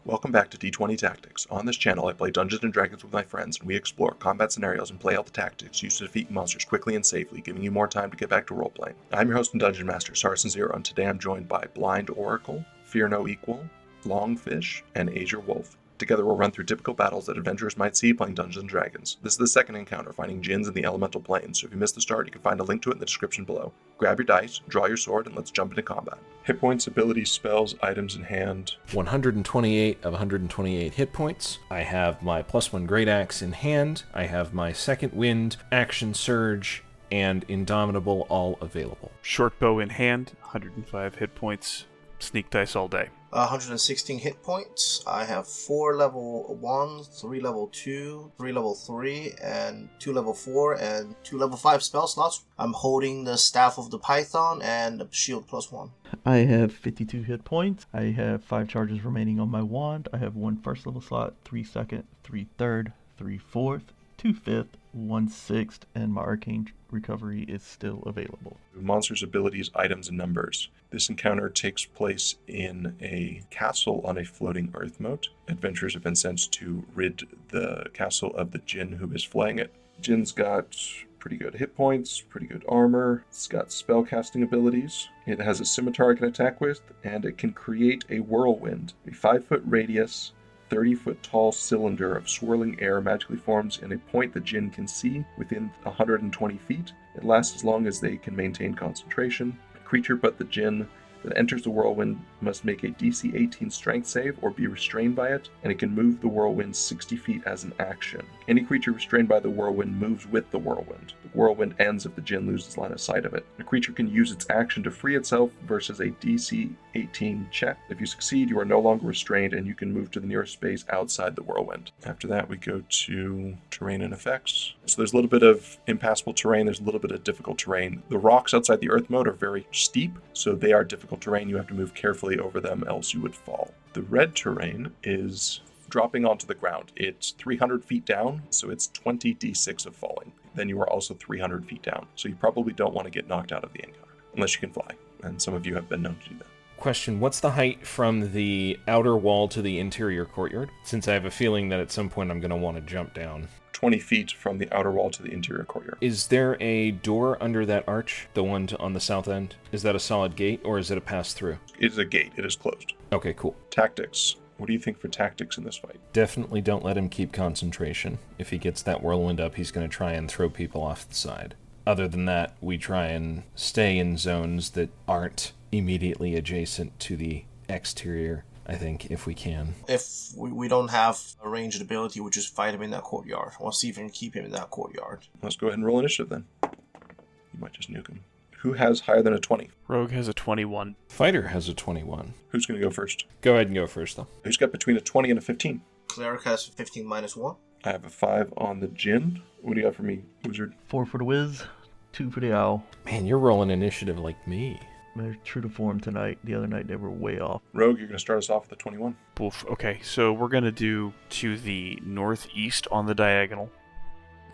Welcome back to D20 Tactics. On this channel, I play Dungeons & Dragons with my friends, and we explore combat scenarios and play out the tactics used to defeat monsters quickly and safely, giving you more time to get back to roleplaying. I'm your host and Dungeon Master, Sarson Zero, and today I'm joined by BlindOracle, Fear No Equal, LongFish, and AzureWolf. Together we'll run through typical battles that adventurers might see playing Dungeons & Dragons. This is the second encounter, finding Djinns in the elemental planes, so if you missed the start, you can find a link to it in the description below. Grab your dice, draw your sword, and let's jump into combat. Hit points, abilities, spells, items in hand. 128 of 128 hit points. I have my +1 Great Axe in hand. I have my Second Wind, Action Surge, and Indomitable all available. Short bow in hand, 105 hit points. Sneak dice all day. 116 hit points. I have 4 level 1, 3 level 2, 3 level 3, and 2 level 4, and 2 level 5 spell slots. I'm holding the Staff of the Python and the Shield +1. I have 52 hit points. I have 5 charges remaining on my wand. I have 1 first level slot, 3 second, 3 third, 3 fourth, 2 fifth, 1 sixth, and my arcane recovery is still available. Monsters' abilities, items, and numbers. This encounter takes place in a castle on a floating earth moat. Adventurers have been sent to rid the castle of the Djinn who is flaying it. Djinn's got pretty good hit points, pretty good armor. It's got spellcasting abilities. It has a scimitar it can attack with, and it can create a whirlwind. A 5-foot radius, 30-foot tall cylinder of swirling air magically forms in a point the Djinn can see within 120 feet. It lasts as long as they can maintain concentration. A creature but the Djinn that enters the whirlwind must make a DC 18 strength save or be restrained by it, and it can move the whirlwind 60 feet as an action. Any creature restrained by the whirlwind moves with the whirlwind. The whirlwind ends if the Djinn loses line of sight of it. A creature can use its action to free itself versus a DC 18 check. If you succeed, you are no longer restrained, and you can move to the nearest space outside the whirlwind. After that, we go to terrain and effects. So there's a little bit of impassable terrain, there's a little bit of difficult terrain. The rocks outside the earth moat are very steep, so they are difficult terrain. You have to move carefully over them, else you would fall. The red terrain is dropping onto the ground. It's 300 feet down, so it's 20 d6 of falling. Then you are also 300 feet down, so you probably don't want to get knocked out of the encounter, unless you can fly, and some of you have been known to do that. Question, what's the height from the outer wall to the interior courtyard? Since I have a feeling that at some point I'm going to want to jump down. 20 feet from the outer wall to the interior courtyard. Is there a door under that arch, the one on the south end? Is that a solid gate, or is it a pass-through? It is a gate. It is closed. Okay, cool. Tactics. What do you think for tactics in this fight? Definitely don't let him keep concentration. If he gets that whirlwind up, he's going to try and throw people off the side. Other than that, we try and stay in zones that aren't immediately adjacent to the exterior, I think, if we can. If we don't have a ranged ability, we'll just fight him in that courtyard. We'll see if we can keep him in that courtyard. Let's go ahead and roll initiative then. You might just nuke him. Who has higher than a 20? Rogue has a 21. Fighter has a 21. Who's going to go first? Go ahead and go first, though. Who's got between a 20 and a 15? Cleric has 15 -1. I have a 5 on the Djinn. What do you got for me, Wizard? 4 for the whiz, 2 for the owl. Man, you're rolling initiative like me. They're true to form tonight. The other night they were way off. Rogue, you're going to start us off with a 21. Oof. Okay, so we're going to do to the northeast on the diagonal.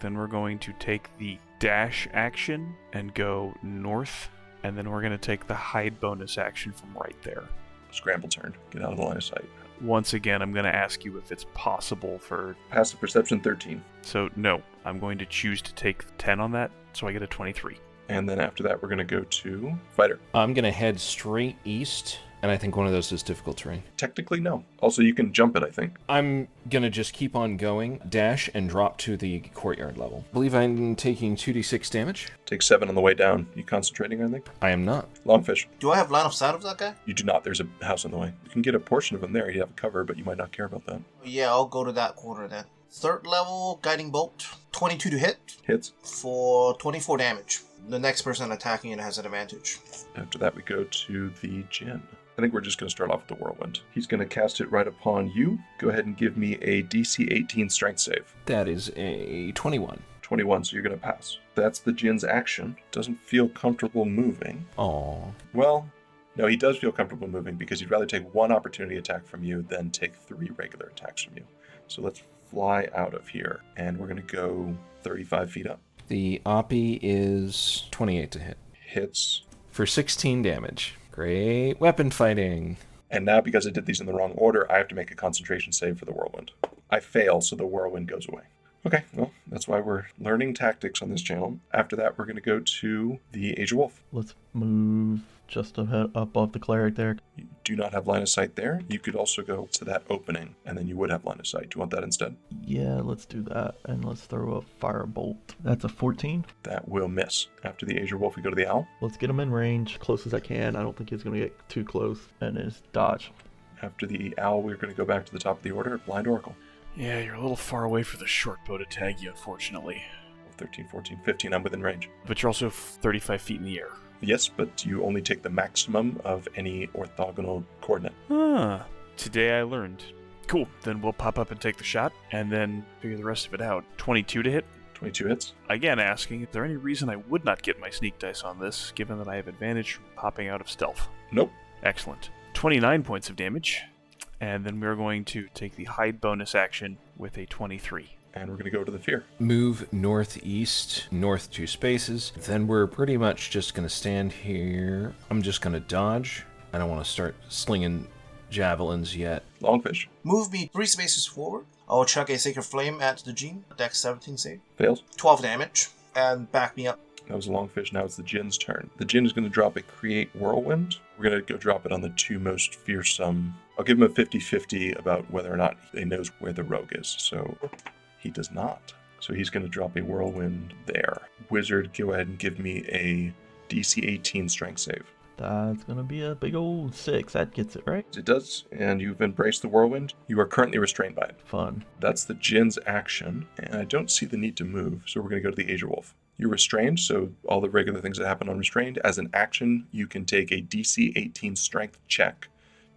Then we're going to take the dash action and go north. And then we're going to take the hide bonus action from right there. Scramble turn. Get out of the line of sight. Once again, I'm going to ask you if it's possible for... Passive perception 13. So, no. I'm going to choose to take 10 on that, so I get a 23. And then after that, we're going to go to Fighter. I'm going to head straight east, and I think one of those is difficult terrain. Technically, no. Also, you can jump it, I think. I'm going to just keep on going, dash, and drop to the courtyard level. I believe I'm taking 2d6 damage. Take 7 on the way down. You concentrating, I think? I am not. LongFish. Do I have line of sight of that guy? You do not. There's a house in the way. You can get a portion of him there. You have a cover, but you might not care about that. Yeah, I'll go to that corner then. 3rd level, Guiding Bolt, 22 to hit. Hits. For 24 damage. The next person attacking it has an advantage. After that, we go to the Djinn. I think we're just going to start off with the Whirlwind. He's going to cast it right upon you. Go ahead and give me a DC 18 strength save. That is a 21. 21, so you're going to pass. That's the Djinn's action. Doesn't feel comfortable moving. Aww. Well, no, he does feel comfortable moving because he'd rather take 1 opportunity attack from you than take 3 regular attacks from you. So let's fly out of here, and we're going to go 35 feet up. The Oppie is 28 to hit. Hits. For 16 damage. Great weapon fighting. And now, because I did these in the wrong order, I have to make a concentration save for the whirlwind. I fail, so the whirlwind goes away. Okay, well, that's why we're learning tactics on this channel. After that, we're going to go to the AzureWolf. Let's move just above the cleric there. You do not have line of sight there. You could also go to that opening, and then you would have line of sight. Do you want that instead? Yeah, let's do that. And let's throw a firebolt. That's a 14. That will miss. After the AzureWolf, we go to the owl. Let's get him in range, close as I can. I don't think he's going to get too close. And his dodge. After the owl, we're going to go back to the top of the order, BlindOracle. Yeah, you're a little far away for the short bow to tag you, unfortunately. 13, 14, 15, I'm within range. But you're also 35 feet in the air. Yes, but you only take the maximum of any orthogonal coordinate. Ah, today I learned. Cool, then we'll pop up and take the shot, and then figure the rest of it out. 22 to hit. 22 hits. Again, asking, is there any reason I would not get my sneak dice on this, given that I have advantage from popping out of stealth? Nope. Excellent. 29 points of damage, and then we're going to take the hide bonus action with a 23. And we're going to go to the fear. Move northeast, north 2 spaces. Then we're pretty much just going to stand here. I'm just going to dodge. I don't want to start slinging javelins yet. LongFish. Move me 3 spaces forward. I will chuck a Sacred Flame at the Djinn. Dex 17 save. Fails. 12 damage. And back me up. That was a LongFish. Now it's the Djinn's turn. The Djinn is going to drop a Create Whirlwind. We're going to go drop it on the 2 most fearsome. I'll give him a 50-50 about whether or not he knows where the rogue is. So he does not. So he's going to drop a Whirlwind there. Wizard, go ahead and give me a DC 18 strength save. That's going to be a big old 6. That gets it, right? It does, and you've embraced the Whirlwind. You are currently restrained by it. Fun. That's the Djinn's action, and I don't see the need to move, so we're going to go to the AzureWolf. You're restrained, so all the regular things that happen on restrained. As an action, you can take a DC 18 strength check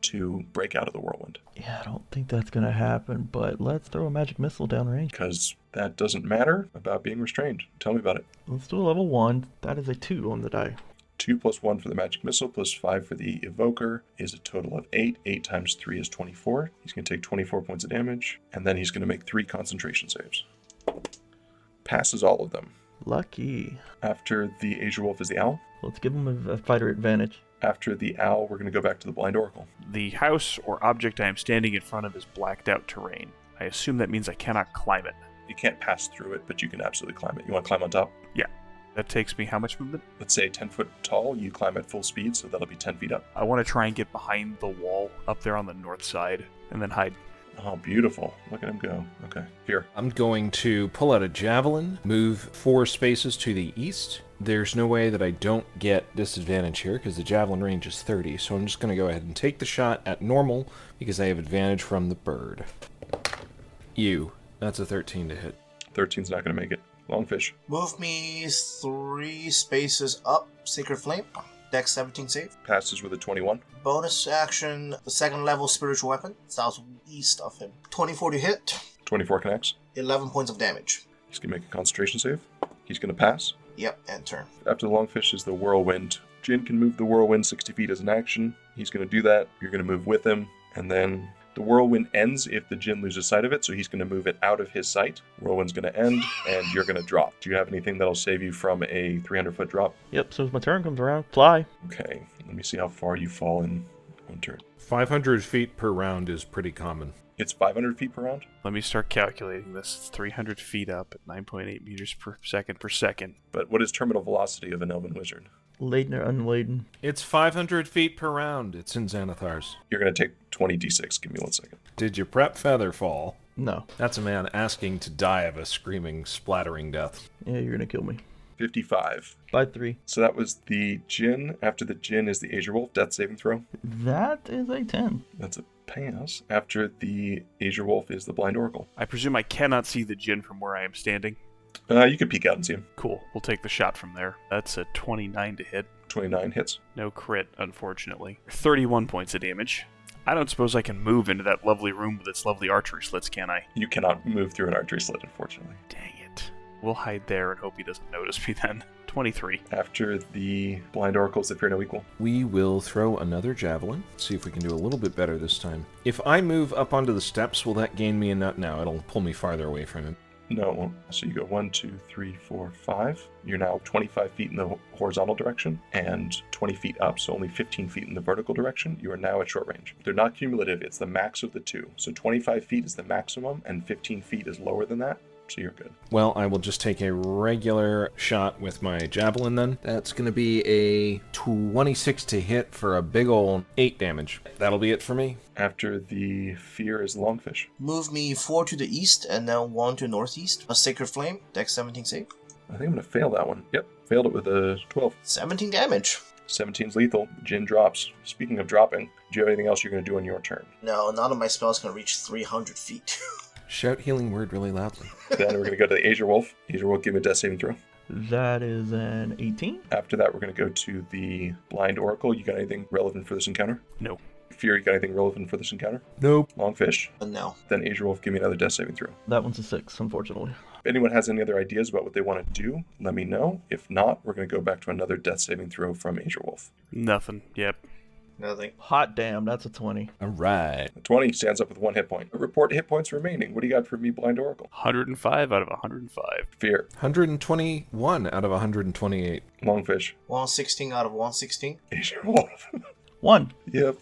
to break out of the whirlwind. Yeah, I don't think that's going to happen, but let's throw a magic missile downrange. Because that doesn't matter about being restrained. Tell me about it. Let's do a level 1. That is a 2 on the die. 2 plus 1 for the magic missile plus 5 for the evoker is a total of 8. 8 times 3 is 24. He's going to take 24 points of damage, and then he's going to make 3 concentration saves. Passes all of them. Lucky. After the AzureWolf is the owl. Let's give him a fighter advantage. After the owl, we're going to go back to the BlindOracle. The house or object I am standing in front of is blacked out terrain. I assume that means I cannot climb it. You can't pass through it, but you can absolutely climb it. You want to climb on top? Yeah. That takes me how much movement? Let's say 10 foot tall, you climb at full speed, so that'll be 10 feet up. I want to try and get behind the wall up there on the north side and then hide. Oh, beautiful. Look at him go. Okay, here. I'm going to pull out a javelin, move 4 spaces to the east. There's no way that I don't get disadvantage here because the javelin range is 30, so I'm just going to go ahead and take the shot at normal because I have advantage from the bird. That's a 13 to hit. 13's not going to make it. LongFish. Move me 3 spaces up. Sacred Flame. Dex 17 save. Passes with a 21. Bonus action, the 2nd level spiritual weapon, southeast of him. 24 to hit. 24 connects. 11 points of damage. He's going to make a concentration save. He's going to pass. Yep, and turn. After the LongFish is the whirlwind. Djinn can move the whirlwind 60 feet as an action. He's going to do that. You're going to move with him. And then the whirlwind ends if the Djinn loses sight of it, so he's going to move it out of his sight. Whirlwind's going to end, and you're going to drop. Do you have anything that'll save you from a 300-foot drop? Yep, so as my turn comes around, fly. Okay, let me see how far you fall in one turn. 500 feet per round is pretty common. It's 500 feet per round? Let me start calculating this. It's 300 feet up at 9.8 meters per second. But what is terminal velocity of an elven wizard? Laden or unladen? It's 500 feet per round. It's in Xanathar's. You're going to take 20 d6. Give me 1 second. Did you prep Featherfall? No. That's a man asking to die of a screaming, splattering death. Yeah, you're going to kill me. 55. By 3. So that was the Djinn. After the Djinn is the AzureWolf. Death saving throw. That is a 10. That's a pass. After the AzureWolf is the BlindOracle. I presume I cannot see the Djinn from where I am standing. You could peek out and see him. Cool. We'll take the shot from there. That's a 29 to hit. 29 hits. No crit, unfortunately. 31 points of damage. I don't suppose I can move into that lovely room with its lovely archery slits, can I? You cannot move through an archery slit, unfortunately. Dang it. We'll hide there and hope he doesn't notice me then. 23. After the BlindOracle is the Fear No Equal. We will throw another javelin. See if we can do a little bit better this time. If I move up onto the steps, will that gain me a nut? No, it'll pull me farther away from him. No, it won't. So you go 1, 2, 3, 4, 5. You're now 25 feet in the horizontal direction and 20 feet up, so only 15 feet in the vertical direction. You are now at short range. They're not cumulative, it's the max of the two. So 25 feet is the maximum, and 15 feet is lower than that, so you're good. Well, I will just take a regular shot with my javelin then. That's going to be a 26 to hit for a big ol' 8 damage. That'll be it for me. After the fear is LongFish. Move me 4 to the east and then 1 to northeast. A Sacred Flame, Dex 17 save. I think I'm going to fail that one. Yep, failed it with a 12. 17 damage. 17's lethal. Djinn drops. Speaking of dropping, do you have anything else you're going to do on your turn? No, none of my spells can reach 300 feet. Shout healing word really loudly. Then we're going to go to the AzureWolf. AzureWolf, give me a death saving throw. That is an 18. After that, we're going to go to the BlindOracle. You got anything relevant for this encounter? No. Fear, you got anything relevant for this encounter? Nope. LongFish. No. Then AzureWolf, give me another death saving throw. That one's a 6, unfortunately. If anyone has any other ideas about what they want to do, let me know. If not, we're going to go back to another death saving throw from AzureWolf. Nothing. Yep. Nothing. Hot damn, that's a 20. All right. A 20 stands up with 1 hit point. Report hit points remaining. What do you got for me, BlindOracle? 105 out of 105. Fear. 121 out of 128. LongFish. 116 out of 116. AzureWolf. 1. Yep.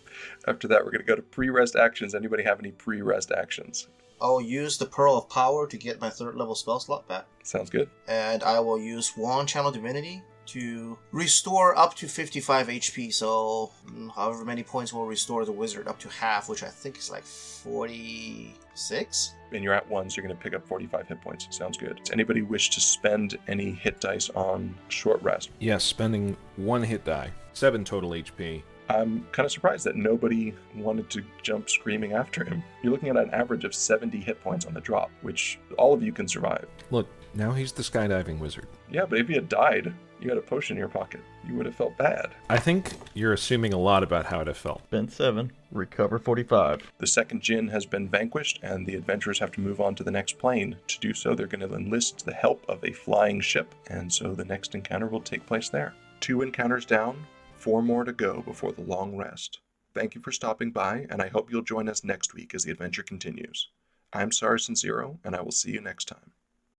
After that, we're going to go to pre-rest actions. Anybody have any pre-rest actions? I'll use the Pearl of Power to get my 3rd level spell slot back. Sounds good. And I will use Wand Channel Divinity to restore up to 55 HP. So however many points will restore the wizard up to half, which I think is like 46. And you're at 1, so you're going to pick up 45 hit points. Sounds good. Does anybody wish to spend any hit dice on short rest? Yes, spending 1 hit die. 7 total HP. I'm kind of surprised that nobody wanted to jump screaming after him. You're looking at an average of 70 hit points on the drop, which all of you can survive. Look, now he's the skydiving wizard. Yeah, but if you had died, you had a potion in your pocket, you would have felt bad. I think you're assuming a lot about how it have felt. Spend 7. Recover 45. The second Djinn has been vanquished, and the adventurers have to move on to the next plane. To do so, they're going to enlist the help of a flying ship, and so the next encounter will take place there. 2 encounters down, 4 more to go before the long rest. Thank you for stopping by, and I hope you'll join us next week as the adventure continues. I'm Saracen Zero, and I will see you next time.